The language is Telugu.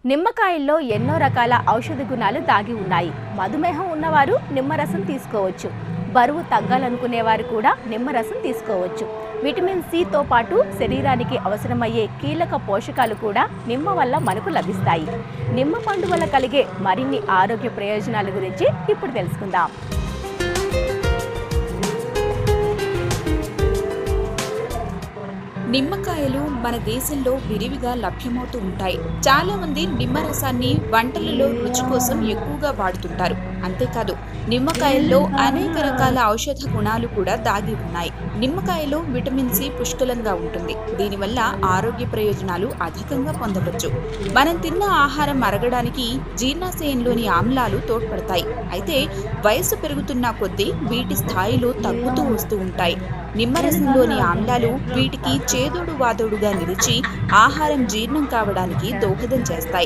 నిమ్మకాయల్లో ఎన్నో రకాల ఔషధ గుణాలు దాగి ఉన్నాయి. మధుమేహం ఉన్నవారు నిమ్మరసం తీసుకోవచ్చు. బరువు తగ్గాలనుకునేవారు కూడా నిమ్మరసం తీసుకోవచ్చు. విటమిన్ సితో పాటు శరీరానికి అవసరమయ్యే కీలక పోషకాలు కూడా నిమ్మ వల్ల మనకు లభిస్తాయి. నిమ్మ పండు వల్ల కలిగే మరిన్ని ఆరోగ్య ప్రయోజనాల గురించి ఇప్పుడు తెలుసుకుందాం. నిమ్మకాయలు మన దేశంలో విరివిగా లభ్యమవుతూ ఉంటాయి. చాలా మంది నిమ్మరసాన్ని వంటలలో రుచి కోసం ఎక్కువగా వాడుతుంటారు. అంతేకాదు, నిమ్మకాయల్లో అనేక రకాల ఔషధ గుణాలు కూడా దాగి ఉన్నాయి. నిమ్మకాయలో విటమిన్ సి పుష్కలంగా ఉంటుంది. దీనివల్ల ఆరోగ్య ప్రయోజనాలు అధికంగా పొందవచ్చు. మనం తిన్న ఆహారం అరగడానికి జీర్ణాశయంలోని ఆమ్లాలు తోడ్పడతాయి. అయితే వయసు పెరుగుతున్న కొద్దీ వీటి స్థాయిలు తగ్గుతూ వస్తూ ఉంటాయి. నిమ్మరసంలోని ఆమ్లాలు వీటికి చేదోడు వాదోడుగా నిలిచి ఆహారం జీర్ణం కావడానికి దోహదం చేస్తాయి.